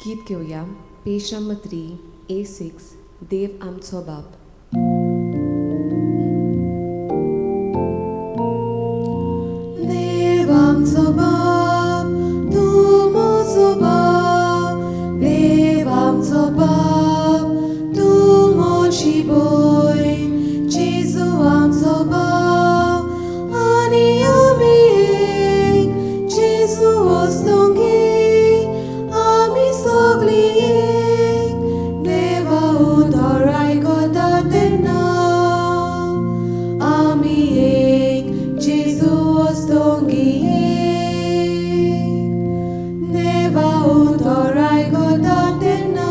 गीत घेऊया page number 3 A6 देव आमचो बाप. देव आमचो बाप, तूं म्हजो बाप. देव आमचो बाप, तूं म्हजी भयण. जेजू आमचो बाप आनी आमी एक. जेजू वस्तोंगी आमी सगळीं एक. देवा उदर आयकता तेन्ना आमी एक. जेजू वस्तोंगी एक. देवा उदर आयकता तेन्ना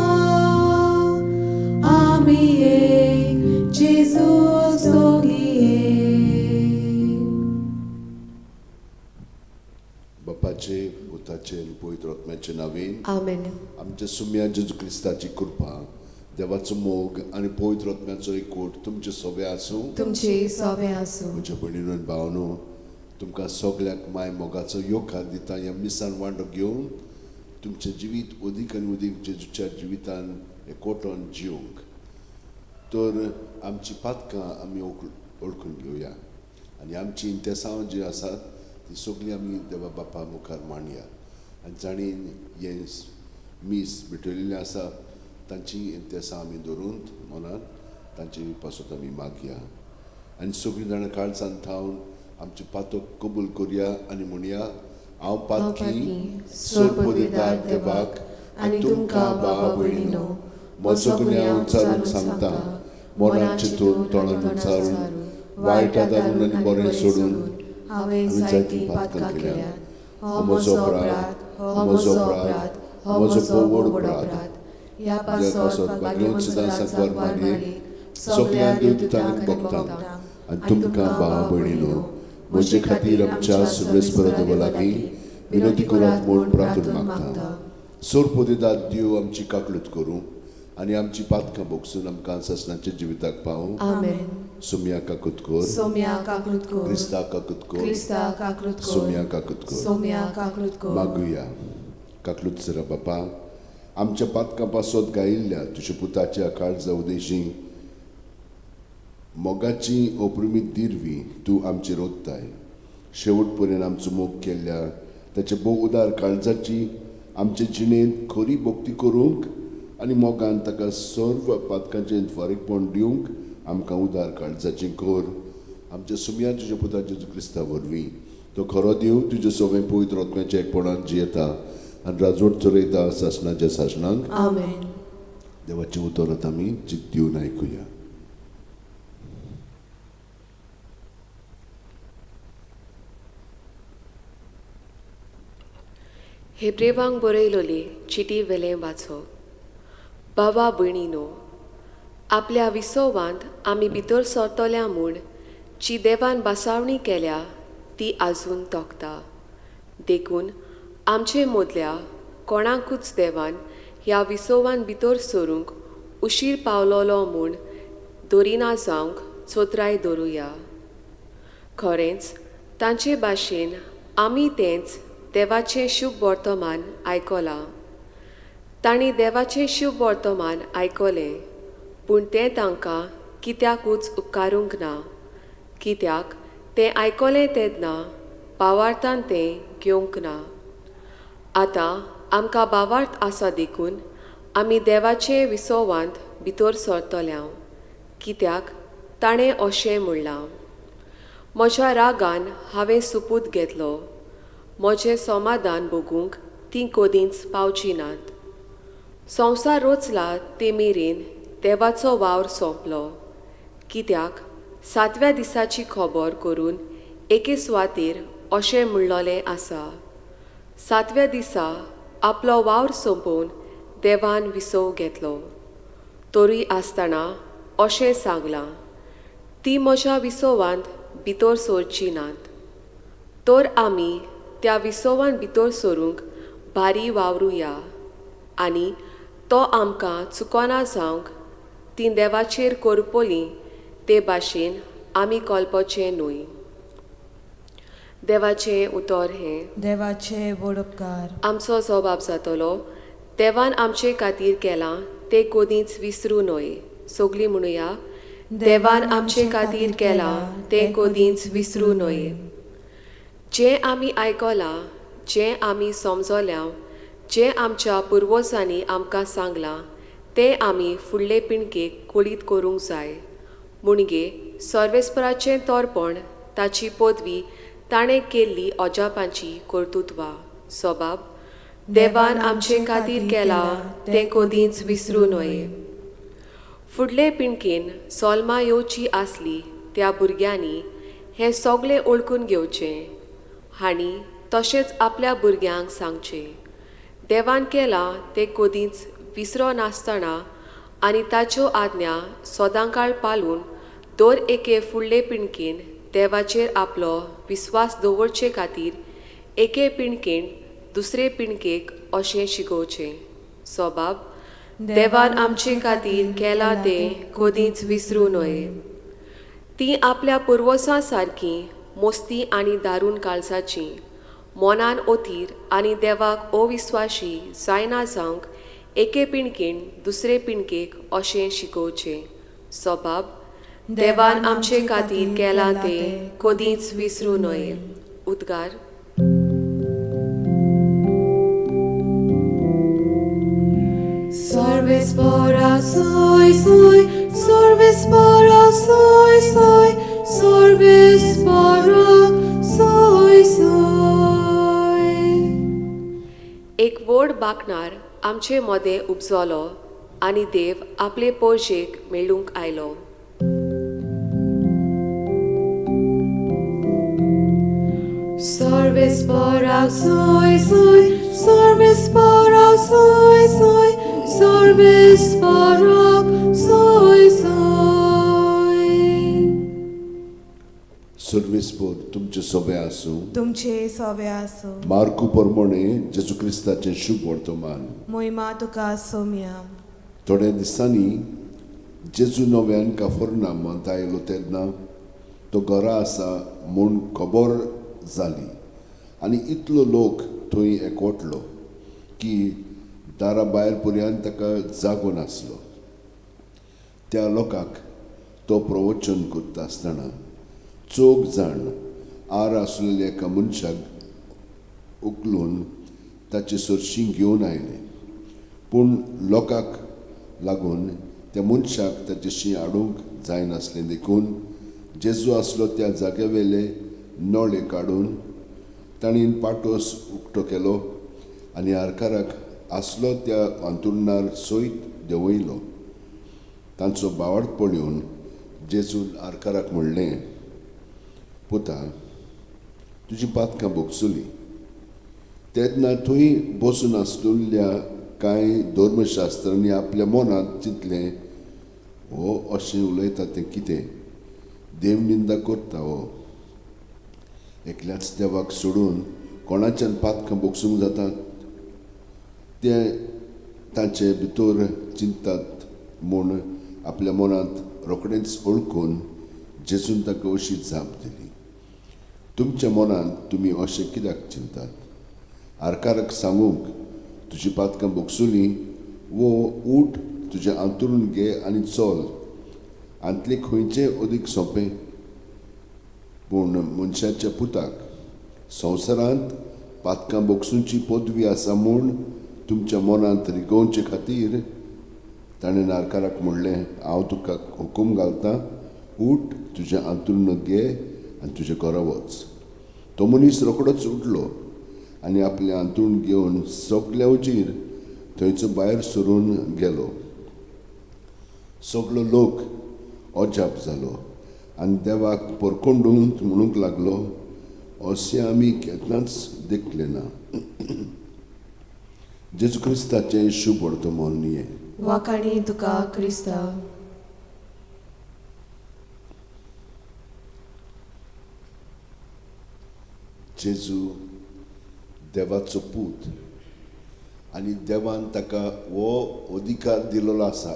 आमी एक. जेजू वस्तोंगी एक. बापाचे पुताचे आनी पवित्र आत्म्याचे नांवेन आमेन. आमच्या सुम्या जेजू क्रिस्ताची कृपा, देवाचो मोग आनी पवित्र आत्म्याचो एकूट तुमचे सगळे आसूं. तुमचे सवे आसूं. म्हज्या भयणीनो आनी भावनो, तुमकां सगळ्याक माय मोगाचो योगा दिता ह्या मिसान वांटो घेवन तुमचें जिवीत अदीक आनी अदीक जेजूच्या जिवितान एकवटोन जिवंक. तर आमची पातकां आमी ओळखून घेवया आनी आमची इंतेसांव जी आसात ती सगळीं आमी देवा बापा मुखार मांडया. आनी जाणीन हे मीस भेटयलेले आसा तांची इंतेसां आमी धरून मनांत तांचे पासून आमी मागया. आनी सगळीं जाणां काळजांत थावन आमची पातक कबूल करया आनी म्हणया, हांव पातकी सोडपदिदार देवाक आनी तुमकां भावा भयणीनो, म्हजो गुन्यांव उच्चारून सांगता. मनांत चिंतून तोंडान उच्चारून वायट आदारून आनी बरें सोडून हांवें जायती पातकां केल्यात. हो म्हजो अपराध, हो म्हजो अपराध, हो म्हजो व्हड अपराध. ह्या पासत भाग्यवंत सुद्दां सांगवार मारयेक सगळ्या देवदूतांक भक्तांक आनी तुमकां भावा भयणीनो, म्हजे खातीर आमच्या सुबेस्पर देवा लागीं विनंती करात म्हूण प्रार्थना मागता. सोडपदिदार देव आमची काकलूत करूं आनी आमची पातकां भोगसून आमकां ससनाच्या जिविताक पावूं. आमेन. सुम्या काकूत कर, सोम्या काकलूत कर. क्रिस्ता काकूत कर, क्रिस्ता काकलूत कर. सोम्या काकूत कर. सोम्या काकलूत कर. मागुया. काकलूत सरा बापा, आमच्या पातकां पासत गायिल्ल्या तुज्या पुताच्या काळजा उदेशी मोगाची अप्रुमीत दिरवी तूं आमचेर ओत्ताय. शेवट पर्यंत आमचो मोग केल्ल्या ताच्या भोव उदार काळजाची आमचे जिणेंत खरी भोक्ती करूंक आनी मोगान ताका सर्व पातकांचें फारीकपण दिवंक आमकां उदार काळजाचें कर. आमच्या सुम्या तुज्या पुता जेजू क्रिस्ता वरवीं तो खरो देव तुज्या सगळें पवित्र आत्म्याच्या एकपणान जियेता आनी राजवट चलयता सासणाच्या सासणांक. आमेन. देवाचें उतरांत आमी चित दिवन आयकुया. हेब्रेवांक बरयलोली चिटी वेलें वाचो. बाबा भयणीनो, आपल्या विसोवांत आमी भितर सरतल्या म्हूण जी देवान बासावणी केल्या ती आजून तोखता. देखून आमचे मदल्या कोणाकूच देवान ह्या विसोवान भितर सरूंक उशीर पावलोलो म्हूण दोरिना जावंक चोत्राय दवरुया. खरेंच तांचे भाशेन आमी तेंच देवाचें शुभ वर्तमान आयकलां. तांणी देवाचें शुभ वर्तमान आयकलें, पूण तें तांकां कित्याकूच उपकारूंक ना, कित्याक तें आयकलें तेन्ना भावार्थान तें घेवंक ना. आतां आमकां भावार्थ आसा देखून आमी देवाचे विसोवांत भितर सरतल्या, कित्याक ताणें अशें म्हणलां, म्हज्या रागान हांवें सुपूत घेतलो, म्हजें समाधान भोगूंक तीं कदींच पावची नात. संवसार रचला ते मेरेन देवाचो वावर सोंपलो, कित्याक 7व्या दिसाची खबर करून एके सुवातेर अशें म्हणलोलें आसा, 7व्या दिसा आपलो वावर सोंपोवन देवान विसव घेतलो. तरी आसतना अशें सांगलां, ती म्हज्या विसवांत भितर सरची नात. तर आमी त्या विसवान भितर सरूंक भारी वावरुया आनी तो आमकां चुकोना जावंक ती देवाचेर करपोली ते भाशेन आमी कळपाचें न्हय. देवाचें उतर हें, देवाचे व्हड उपकार. आमचो जबाब जातलो, देवान आमचे खातीर केलां तें कदींच विसरूं नये. सगळीं म्हणुया, देवान आमचे खातीर केलां तें कदींच विसरूं नये. जें आमी आयकलां, जें आमी समजल्यां, जें आमच्या पुर्वजांनी आमकां सांगलां, तें आमी फुडले पिणकेक कळीत करूंक जाय. म्हणजे सर्वेस्पराचें तोरपण, ताची पदवी, ताणें केल्ली अजापांची कर्तुत्वां, सबाब, देवान आमचे खातीर केलां तें कदींच विसरूं नये. फुडले पिणकेन सोलमां येवची आसली त्या भुरग्यांनी हें सगळें ओळखून घेवचें. हांणी तशेंच आपल्या भुरग्यांक सांगचें. देवान केलां तें कदींच विसरो नासतना आनी ताच्यो आज्ञा सदांकाळ पाळून दर एके फुडले पिणकेन देवाचेर आपलो विस्वास दवरचे खातीर एके पिणकेन दुसरे पिणकेक अशें शिकोवचें. सबाब, देवान आमचे खातीर केलां तें कदींच विसरूं नये. तीं आपल्या पुर्वजां सारकीं मोस्ती आनी दारूण काळजाचीं, मनान ओथीर आनी देवाक अविस्वाशी जायना जावंक एके पिणकेन दुसरे पिणकेक अशें शिकोवचें. सबाब, देवान आमचे खातीर केलां तें कदींच विसरूं नये. उद्गार. Sorvespora soy, soy, sorvespora soy, soy, sorvespora soy, soy. एक व्हड बाकणार आमचे मदें उपजलो आनी देव आपले पोरशेक मेळूंक आयलो. Sorvespora soy, soy, sorvespora soy, soy, sorvespora soy, soy. सर्वेस्पोर तुमचे सोबे आसूं. तुमचे सोबे आसूं. मार्कू परमोणे जेजू क्रिस्ताचें शुभ वर्तमान. मोहिमा तुका सोम्या. थोड्या दिसांनी जेजू नव्यान काफरनामांत आयलो तेन्ना तो घरा आसा म्हूण खबर जाली आनी इतलो लोक थंय एकवटलो की दारा भायर पर्यंत ताका जागो नासलो. त्या लोकांक तो प्रवचन करता आसतना 4 जाण आर आसलेल्या एका मनशाक उखलून ताचे सरशीं घेवन आयले. पूण लोकांक लागून त्या मनशाक ताचेशी हाडूंक जायनासलें देखून जेजू आसलो त्या जाग्यावेले नळे काडून ताणीन पाटोस उक्तो केलो आनी आरकाराक आसलो त्या अंतुरणार सयत देंवयलो. तांचो बावड पळोवन जेजून आरकाराक म्हणलें, पुता, तुजी पातकां भोगसुली. तेन्ना थंय बसून आसलेल्या कांय धर्मशास्त्रांनी आपल्या मनांत चिंतलें, हो अशें उलयता तें कितें? देव निंदा करता हो. एकल्याच देवाक सोडून कोणाच्यान पातकां भोगसूंक जातात? ते तांचे भितर चिंतात म्हूण आपल्या मनांत रोखडेंच ओळखून जेजून ताका अशी जाप दिली. तुमच्या मनांत तुमी अशें कित्याक चिंतात? आरकाराक सांगूंक तुजी पातकां भोगसुली, वो ऊठ तुजें अंतरून घे आनी चल. हांतलें खंयचें अदीक सोंपें? पूण मनशाच्या पुताक संवसारांत पातकां भोगसूंची पदवी आसा म्हूण तुमच्या मनांत रिगोवचे खातीर ताणें आरकाराक म्हणलें, हांव तुका हुकूम घालतां, ऊठ तुजें अंतरून घे आनी तुजें घरा वच. तो मनीस रोखडोच उठलो आनी आपलें अंतरून घेवन सगल्या उजीर थंयचो भायर सरून गेलो. सगळो लोक अजाप जालो आनी देवाक परकोंडून म्हणूंक लागलो, अशें आमी केन्नाच देखलें ना. जेजू क्रिस्ताचें शुभ वर्तमान हें. वाकाणी तुका क्रिस्ता. जेजू देवाचो पूत आनी देवान ताका हो अधिकार दिलेलो आसा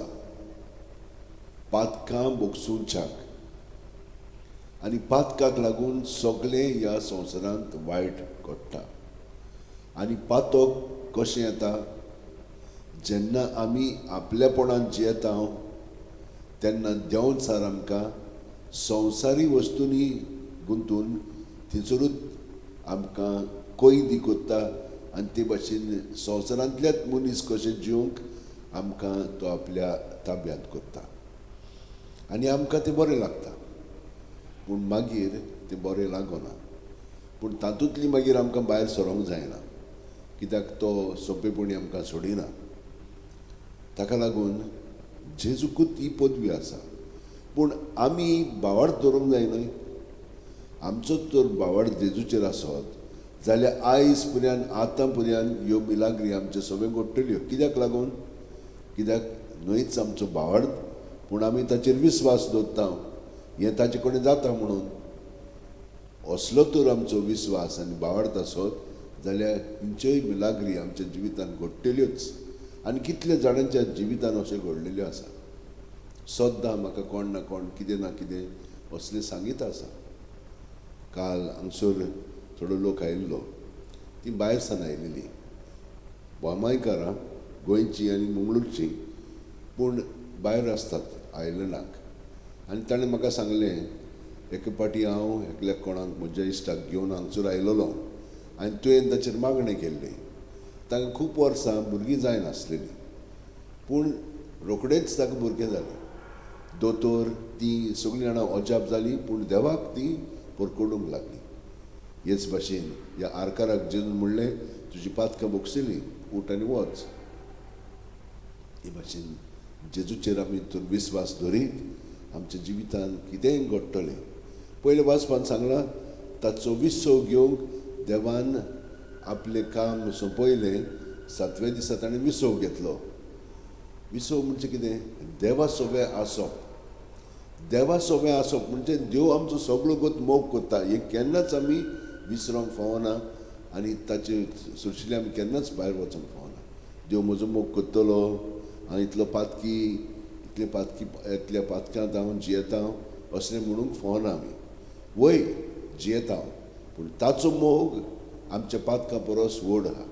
पातकां भोगसूंच्याक. आनी पातकाक लागून सगळें ह्या संवसारांत वायट घडटा. आनी पातक कशें येता? जेन्ना आमी आपल्यापणान जियेता तेन्ना देंवन सर आमकां संवसारी वस्तूंनी गुंतून थिंचरूच आमकां कोयदी कोत्ता आनी ते भाशेन संवसारांतल्याच मनीस कशें जिवंक आमकां तो आपल्या ताब्यांत कोत्ता आनी आमकां तें बरें लागता पूण मागीर तें बरें लागना पूण तातूंतली मागीर आमकां भायर सरोंक जायना कित्याक तो सोंपेपणी आमकां सोडिना ताका लागून जेजूकूच ही पदवी आसा पूण आमी बावार्थ दवरूंक जाय न्हय आमचोच जर बावार्थ जेजूचेर आसत जाल्यार आयज पर्यान आतां पर्यान ह्यो मिलाग्री आमच्यो सगळ्यो घडटल्यो कित्याक लागून कित्याक न्हयच आमचो बावार्थ पूण आमी ताचेर विस्वास दवरता हें ताचे कडेन जाता म्हणून असलो तर आमचो विस्वास आनी बावार्थ आसत जाल्यार खंयच्योय मिलाग्री आमच्या जिवितांत घडटल्योच आनी कितले जाणांच्या जिवितांत अशें घडलेल्यो आसा सद्दां म्हाका कोण ना कोण कितें ना कितें असलें सांगीत आसा काल हांगसर थोडो लोक आयिल्लो ती भायर सावन आयिल्ली बोमायकारां गोंयची आनी मंगळूरची पूण भायर आसतात आयलंडाक आनी ताणें म्हाका सांगलें एके पाटी हांव एकल्याक कोणाक म्हज्या इश्टाक घेवन हांगसर आयलोलो आनी तुवें ताचेर मागणें केल्लें ताका खूब वर्सां भुरगीं जायनासलेलीं पूण रोखडेंच ताका भुरगें जालें दोतोर ती सगळीं जाणां अजाप जालीं पूण देवाक ती परकोडूंक लागली हेच भाशेन ह्या आरकाराक जेजून म्हणलें तुजी पातकां बोगसिलीं उठ आनी वच हे भाशेन जेजूचेर आमी तर विस्वास धरीत आमच्या जिवितांत कितेंय घडटलें पयले वाचपान सांगलां ताचो विसव घेवंक देवान आपलें काम सोंपयलें 7व्या दिसा ताणें विसव घेतलो विसव म्हणजे कितें देवा सोबे आसप देवा सोबे आसप म्हणजे देव आमचो सगळो गोत मोग कोत्ता हें केन्नाच आमी विसरोंक फावना आनी ताचे सुरशिल्ले आमी केन्नाच भायर वचोंक फावना देव म्हजो मोग कोत्तलो हांव इतलो पातकी इतल्या पातक्यांत हांव जियेता असलें म्हणूंक फावना आमी वय जियेता पूण ताचो मोग आमच्या पातकां परस व्हड आहा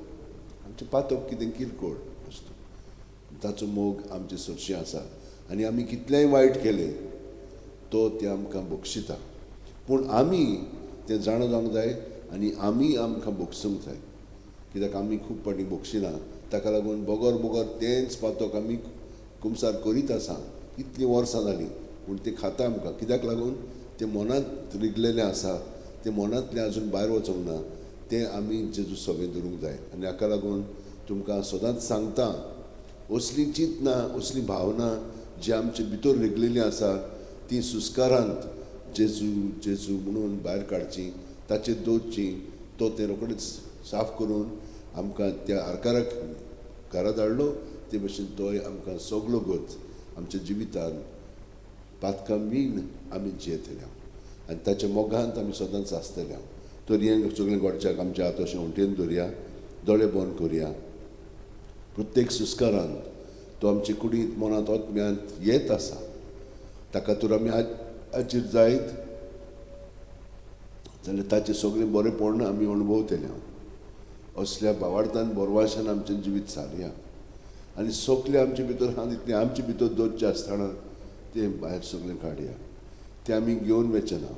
आमचें पातक कितें किरकोळ वस्तू ताचो मोग आमचे सरशी आसा आनी आमी कितलेंय वायट केलें तो ते आमकां बक्षिता पूण आमी तें जाणा जावंक जाय आनी आमी आमकां बक्षूंक जाय कित्याक आमी खूब फाटीं बक्षिना ताका लागून बोगोर तेंच पातक आमी कुमसार करीत आसा कितलीं वर्सां जालीं पूण तें खाता आमकां कित्याक लागून तें मनांत रिगलेलें आसा तें मनांतलें आजून भायर वचोंक ना तें आमी जेजू सगळें धरूंक जाय आनी हाका लागून तुमकां सदांच सांगता असली चिंतना असली भावना जी आमचे भितर रिगलेली आसा ती सुस्कारांत जेजू म्हणून भायर काडची ताचेर दवरची तो तें रोखडेच साफ करून आमकां त्या आरकाराक घरा धाडलो ते भशेन तोय आमकां सगळो गोत आमच्या जिवितांत पातकां बीन आमी जियेतल्या आनी ताच्या मोगांत आमी सदांच आसतल्या तर हें सगळें घडच्याक आमच्या हात अशें उंटेन दवरया दोळे बंद करुया प्रत्येक सुस्कारांत तो आमचे कुडींत मनांत ओतम्यांत येत आसा ताका तर आमी हाचेर जायत जाल्यार ताचें सगळें बरेंपण आमी अणभवतल्या असल्या भावार्थान बोरवाशान आमचें जिवीत सारया आनी सोगलें आमचे भितर हांव तितलें आमचे भितर दवरचें आसतना तें भायर सगळें काडया तें आमी घेवन वचना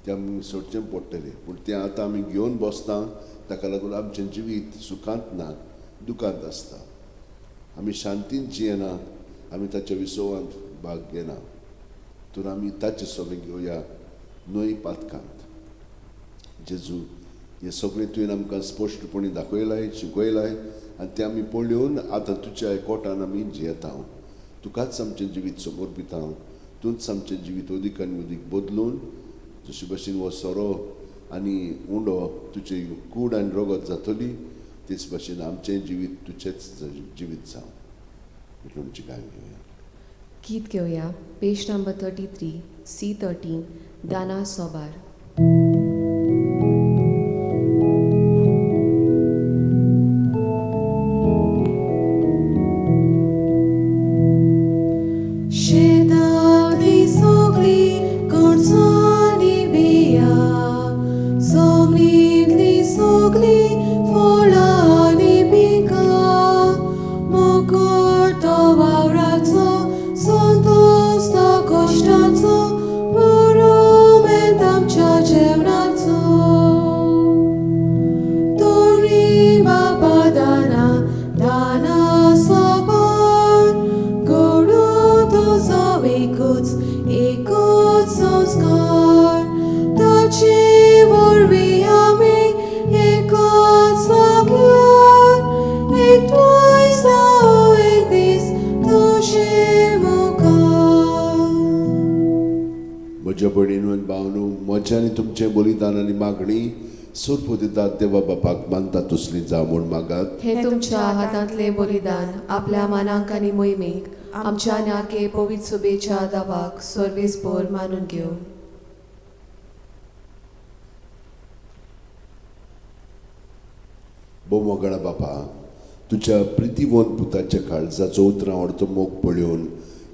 तें आमी सोडचें पडटलें पूण तें आतां आमी घेवन बसता ताका लागून आमचें जिवीत सुखांत ना दुखांत आसता आमी शांतीन जियेना आमी ताच्या विसवांत भाग घेना तर आमी ताचें सगळें घेवया नोय पातकांत जेजू हें सगळें तुवें आमकां स्पश्टपणी दाखयलाय शिकयलाय आनी तें आमी पळोवन आतां तुज्या एकवटान आमी जियेता तुकाच आमचें जिवीत समर्पिता तूंच आमचें जिवीत अदीक आनी अदीक बदलून जशे भशेन हो सोरो आनी उंडो तुजे कूड आनी रगत जातली तेच भशेन आमचें जिवीत तुजेंच जिवीत जावं तुमची गाय घेवया गीत घेवया पेज नंबर 33 C13 दाना सोबार शेतांतली सगळी कणसांनी बिया जमनींतली सगळी फळांनी पिकां मोग म्हजें आनी तुमचें बलिदान आनी मागणी सोडपो दितात देवा बापाक मानता तसली जा म्हूण मागात. हे तुमच्या हातांतले बलिदान आपल्या मानांक आनी मोहिमेक आमच्या नाके पवित्र सुबेच्या दावाक सर्वेस्पर मानून घेवन. बोमोगळा बापा, तुज्या प्रितीवंत पुताच्या काळजाचो उतरावडतो मोग पळयोवन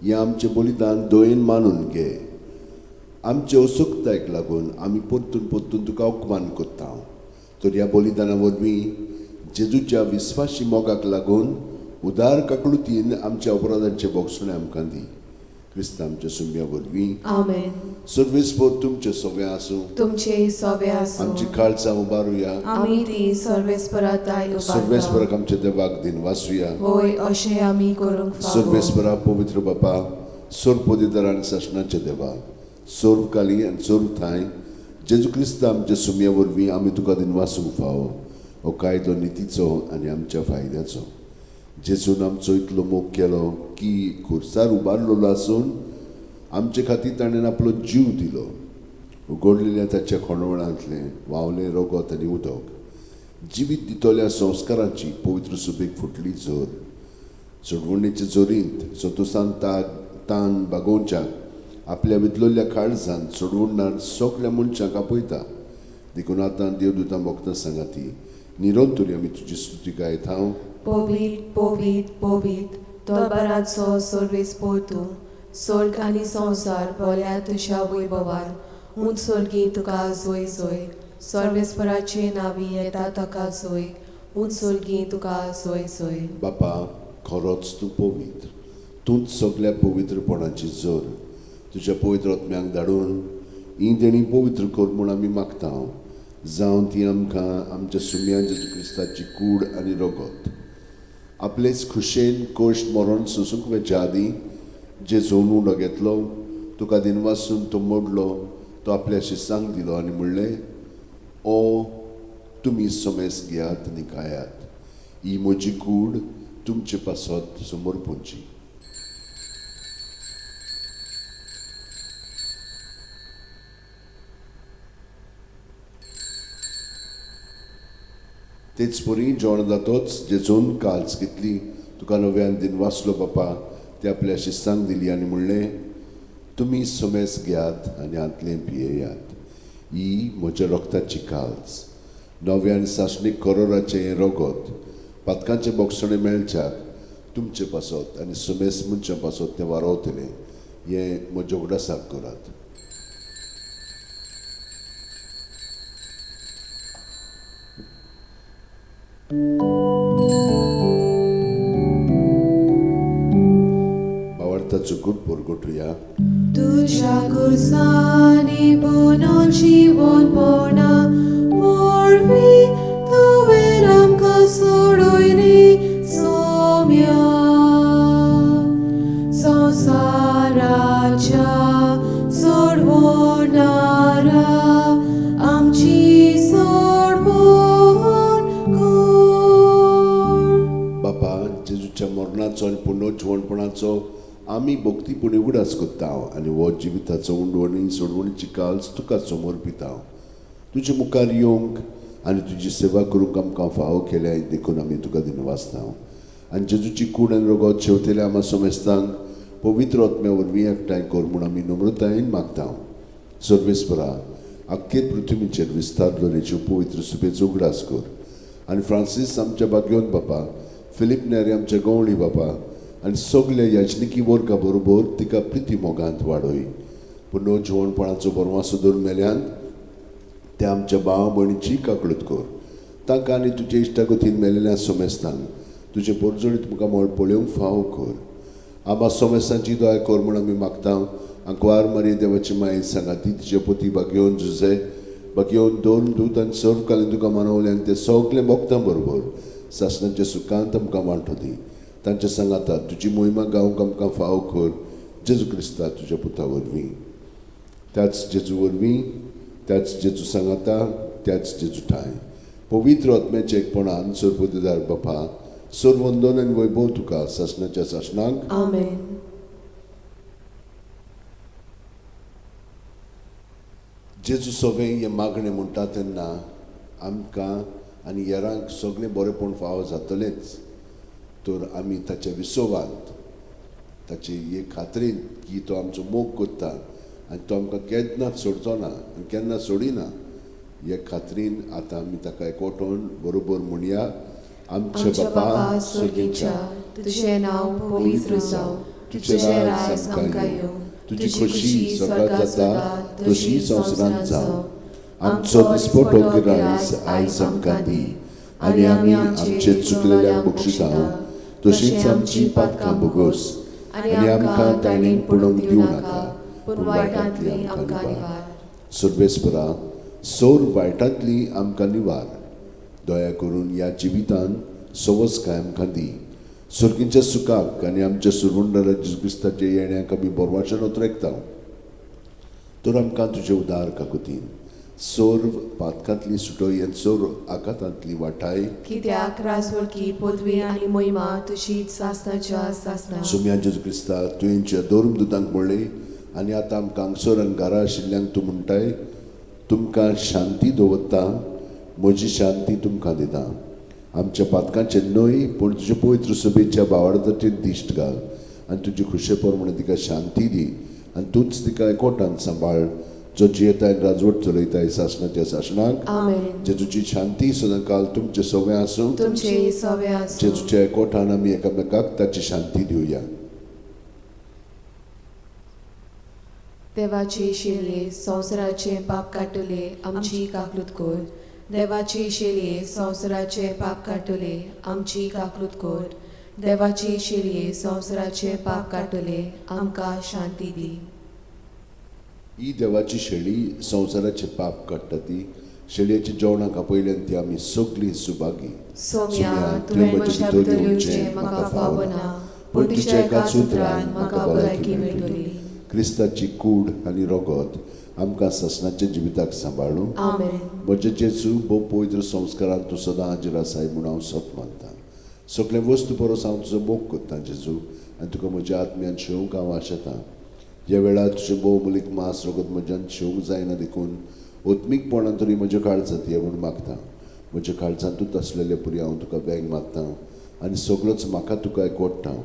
हें आमचें बलिदान दोयेन मानून घे. आमचे असुकतायेक लागून आमी परतून परतून तुका उपमान करता. तर ह्या बलिदाना वरवीं जेजूच्या विस्वासी मोगाक लागून उदार काकळुतीन आमच्या अपराधांचे बोगसणे आमकां दी. क्रिस्त आमच्या सुम्या वरवीं आमेन. सर्वेस्पर तुमचे सगळें आसूं. तुमचे सोबे आसूं. आमची काळजां उबारुया. आमी ती सर्वेस्पराताय उबारता. सर्वेस्पराक आमच्या देवाक दिन वाचुया. होय अशें आमी करूंक फावो. सर्वेस्परा पवित्र बापा, सोर पोदिदार आनी शासनाचे देवा, सोर्व काली आनी सोर्व थाय जेजू क्रिस्त आमच्या सुम्या वरवीं आमी तुका दिन वासूंक फावो. हो कायदो नितीचो आनी आमच्या फायद्याचो. जेजून आमचो इतलो मोग केलो की खुर्सार उबारलेलो आसून आमचे खातीर ताणें आपलो जीव दिलो. उगडलेल्या ताच्या खोणवळांतले वावले रगत आनी उदक जिवीत दितल्या संस्कारांची पवित्र सुबेक फुटली जोर. चडवणेचे जोरींत सोतोसान तान बागोवच्याक आपल्या विदलोल्या काळजांत चडवणान सगळ्या मनशांक आपयता. देखून आतां देवदूतां भक्तां सांगाती निरंतरी आमी तुजी स्तुती गायत. हांव पवित्र पवित्र पवित्र तोरबाराचो सर्वेस्पर तूं. स्वर्ग आनी संवसार भोल्या तुज्या वैभवान उंच सर्गी तुका जोय जोय. सर्वेस्पराचे नावी येता ताका जोय. उंच सर्गी तुका जोय जोय. बापा, खरोच तूं पवित्र. तूंच सगळ्या पवित्रपणाची जोर. तुज्या पवित्र आत्म्याक धाडून ही देणी पवित्र कर म्हूण आमी मागता. जावं ती आमकां आमच्या सुम्या जेजू क्रिस्ताची कूड आनी रगत आपलेच खुशेन कोश्ट मरण सोसूंक वेच्या आदीं जेजून उडो घेतलो, तुका दिन वासून तो मोडलो, तो आपल्या शिसांक दिलो आनी म्हणलें, ओ तुमी सोमेस घेयात आनी खायात. ही म्हजी कूड तुमचे पासत समोर पोंची. तेच परी जेवण जातोच जेजून काल्स घेतली, तुका नव्यान दिन वाचलो बापा, ते आपल्या शिस्तांक दिली आनी म्हणलें, तुमी सोमेस घेयात आनी आंतलें पियेयात. ही म्हज्या रगताची काल्स. नव्यान सासणीक करोराचें हें रगत पातकांचे बोगसणे मेळच्याक तुमचे पासत आनी सोमेस मनशा पासत तें वारवतलें. हें म्हज्या उगडासाक करात. भावार्थाचो गुड पोरगोटुया. तुझ्या कुर्सानी बोनो जीवनपणा मोरवी तुवें आमकां सोडूयली सोम्या. संवसाराच्या सोडवणारा आमची सोडवण कर. बापा, जेजूच्या मरणाचो आनी पुनर्जीवनपणाचो आमी भक्तीपणी उगडास करता आनी हो जिविताचो उंडवणी सोडवणीची काल्स तुका समोर पिता. तुजे मुखार येवंक आनी तुजी सेवा करूंक आमकां फावो केल्या देखून आमी तुका दिन वाचता. आनी जेजूची कूड आनी रगत शेवतेल्या आमा सोमेस्तांक पवित्र आत्म्या वरवीं एकठांय कर म्हूण आमी नम्रतायेन मागता. सर्वेस्परा, आख्खे पृथ्वीचेर विस्तार दरेच्यो पवित्र सुबेचो उगडास कर. आनी फ्रांसीस आमच्या भाग्यवंत बापा, फिलीप नेरी आमच्या गवळी बापा आनी सगळ्या याजनिकी वर्गा बरोबर तिका प्रिती मोगांत वाडय. पुनर्जीवनपणाचो बरवासो दवरून मेल्यान त्या आमच्या भावा भयणीची काकळूत कर. तांकां आनी तुजे इश्टागतीन मेलेल्या सोमेस्तांक तुजे परजोडीत तुमकां मोळ पळोवंक फावो कर. आमा सोमेस्तांची दया कर म्हूण आमी मागता. आंकवार मारी देवाची माय सांगाती तिचे पती भाग्यवन जुजे भाग्यवन दोन दूत आनी सर्व कालीन तुका मानवले आनी ते सगळे भक्तां बरोबर सासणाच्या सुखांत आमकां वांटो दी. तांच्या सांगाता तुजी मोहिमा गावंक आमकां फावो कर. जेजू क्रिस्ता तुज्या पुता वरवीं. त्याच जेजू वरवीं, त्याच जेजू सांगाता, त्याच जेजू ठाय पवित्र आत्म्याचे एकपणान सर्वोदिदार बापा, सर्वंदन आनी वैभव तुका सासणाच्या सासणाक. आमेन. जेजू सगळें हे मागणें म्हणटा तेन्ना आमकां आनी हेरांक सगळें बरेंपण फावो जातलेंच तर आमी ताचे विसवांत ताचे हे खात्रेन की तो आमचो मोग करता आनी तो आमकां केन्नाच सोडचो ना आनी केन्ना सोडिना हे खात्रीन आतां आमी ताका एकवटून बरोबर म्हणया आमचे बापा स्वर्गीच्या तुझें नांव पवित्र जावं तुझें राज आमकां येवं तुजी खोशी स्वर्गात जाता तशी संवसारांत जावं आमचो दिसपटो गिरायस आयज आमकां दी आनी आमी आमचे चुकलेल्यांक बक्षिसांव तशीच आमची पातकां भोगोस आनी आमकां ताणीन पडोवन दिवं नाका पूण वायटांतली आमकां निवार सर्वेस्परा सोर वायटांतली आमकां निवार दया करून ह्या जिवितान सवस्काय आमकां दी सुर्गींच्या सुखाक आनी आमच्या सुरवंडर क्रिस्ताच्या येण्याक आमी बोरवाच्यान उतरेकता तर आमकां तुजें उदार काकुतीन सोर पातकांतली सुटोय आनी सोर आकांतांतली वाटाय कित्याक राजवळकी पदवी आनी मोहिमा तुजीच सासनाच्या सासना सुम्या जेजू क्रिस्ता तुवेंच्या दोन दुदांक म्हणले आनी आतां आमकां हांगसर आनी घरा आशिल्ल्यांक तूं म्हणटाय तुमकां शांती दवरता म्हजी शांती तुमकां दिता आमच्या पातकांचे न्हय पूण तुज्या पवित्र सभेच्या भावार्थाचेर दिश्ट घाल आनी तुजी खुशे प्रमाणे तिका शांती दी आनी तूंच तिका एकवटान सांबाळ जो जियेताय राजवट चलयताय शासनाच्या शासनाक आमेन जेजूची शांती सदां काल तुमचे सगळें आसूं तुमचे सवे आसूं जेजूच्या एकवटान आमी एकामेकाक ताची शांती दिवया देवाचे शेलये संवसाराचे पाप काटले आमची काकलूत कोर देवाचे शेलये संवसाराचे पाप काटले आमची काकलूत कोर देवाचे शेलये संवसाराचे पाप काटले आमकां शांती दी ही देवाची शेळी संवसाराचे पाप काडटा ती शेळयेच्या जेवणाक आपयल्यान ती आमी सगळीं सुभागी सोम्या तुवें म्हज्या भितर येवचें म्हाका फावना पूण तुज्या एकाच उतरान म्हाका भलायकी मेळटली क्रिस्ताची कूड आनी रगत आमकां ससनाच्या जिविताक सांबाळूं आमेन म्हजे जेजू भोव पवित्र संस्कारांत तूं सदां हाजीर आसाय म्हूण हांव सत मानतां सगळे वस्तू परस हांव तुजो मोग करतां जेजू आनी तुका म्हज्या आत्म्यान शेवंक हांव आशेतां ह्या वेळार तुजें भोव मुलीक मास रगत म्हज्यान शेवंक जायना देखून ओत्मीकपणान तरी म्हज्या काळजांत ये म्हूण मागतां म्हज्या काळजांतूच आसलेले पुरी हांव तुका वेग मागतां आनी सगळोच म्हाका तुका एकवडटां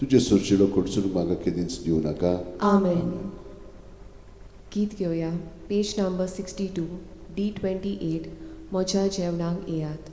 तुजे सुरशिलो खडसून म्हाका केदींच दिवं नाका आमेन गीत घेवया पेज नंबर 62 D28 म्हज्या जेवणाक येयात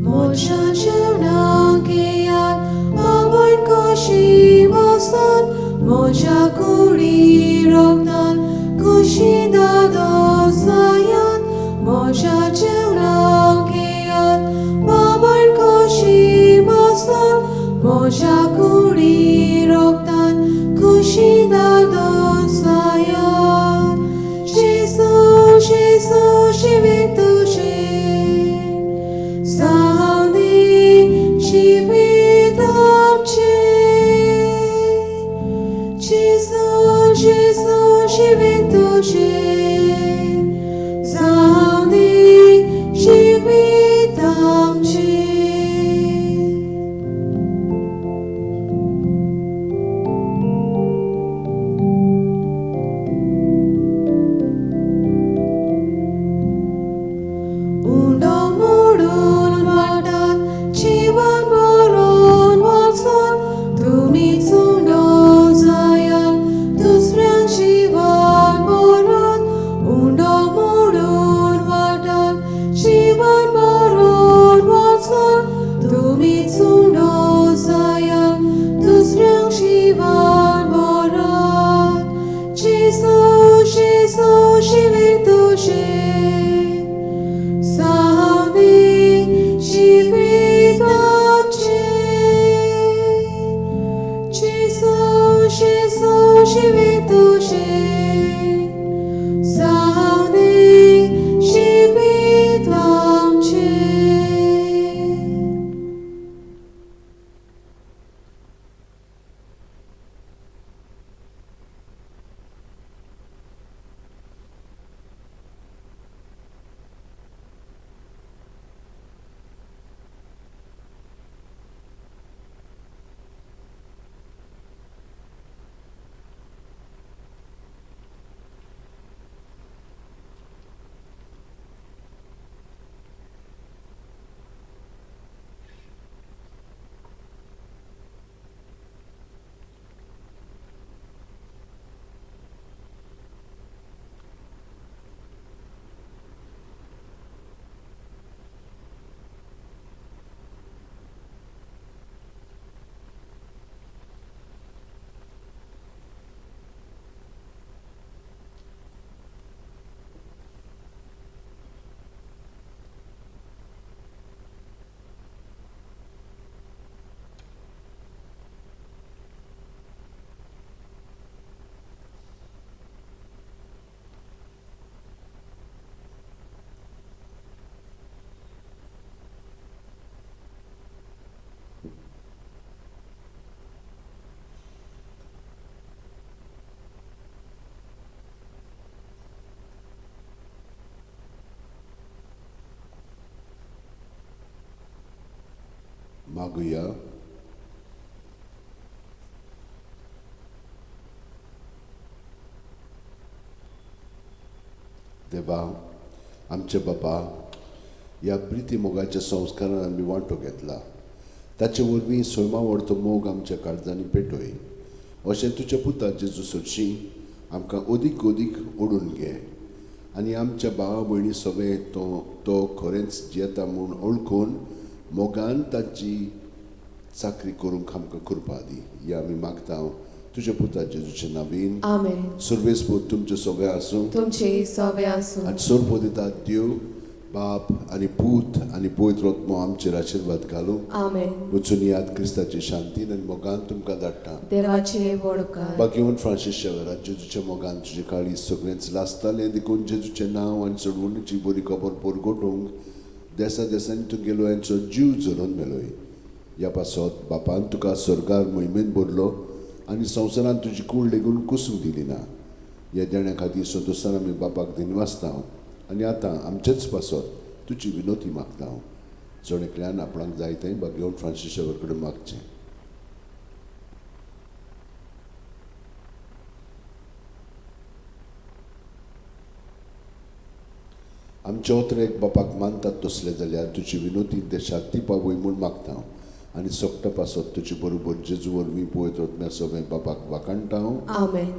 Moja jeवणाक येयात आवड कशी वसात मोजा कुडी रोगतात कुशी दादो सायात मोजा जेवणाक येयात आवड कशी वसात मोजा कुडी रोगतात कुशी दादो सायात जेसू जेसू जिवीत तुजें Saudi jivid amche Jesus Jesus jivid tuje Saudi jivid amche मागुया. देवा, आमचे बापा, ह्या प्रिती मोगाच्या संस्कारान आमी वांटो घेतला. ताचे वरवीं स्वयंवावडतो मोग आमच्या काळजांनी पेटोय. अशें तुज्या पुता जेजू सोडशी आमकां अदीक अदीक ओडून घे आनी आमच्या भावा भयणी सगळे तो खरेंच जियेता म्हूण ओळखून मोगान ताची चाकरी करूंक आमकां कृपा दी. हे आमी मागता तुज्या पुता जेजूच्या नांवीन. आमेन. सर्वेस्पूत तुमचे सगळे आसूं तुमचे सवे आसूं. आनी सोर्पो दिता देव बाप आनी पूत आनी पवित्र आत्मो आमचेर आशिर्वाद घालूं. आमेन. वचून याद क्रिस्ताची शांतीन आनी मोगान तुमकां धाडटा. देवाचे वडकार. बाकीवन फ्रांसीस शेवरात जेजूच्या मोगान तुजे काळी सगळेंच लासतालें देखून जेजूचें नांव आनी चडवणीची बरी खबर परगटूंक देसा देसांनी तूं गेलो हांचो जीव झरोवन मेलोय. ह्या पासत बापान तुका स्वर्गार मोहिमेन भरलो आनी संवसारान तुजी कूड लेगून कुसूंक दिली ना. ह्या देण्या खातीर संतोशान आमी बापाक दिनवासता आनी आतां आमचेच पासत तुजी विनोती मागता. चड एकल्यान आपणाक जाय तें बागेवन फ्रांसीस शेवर कडेन मागचें. आमच्या ओत्रेक बापाक मानतात तसले जाल्यार तुजी विनोती देशाक ती पावय म्हूण मागता आनी सोगटा पासत तुजे बरोबर जेजू वरवीं पळयत वतम्या सगळें बापाक वाकाणटा. आमेन.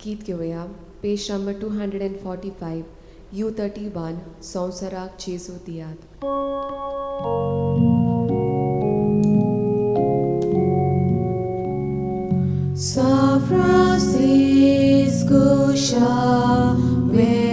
गीत घेवया पेज नंबर 245 U31 संवसाराक जेजू दियात. San Francisco Xavier.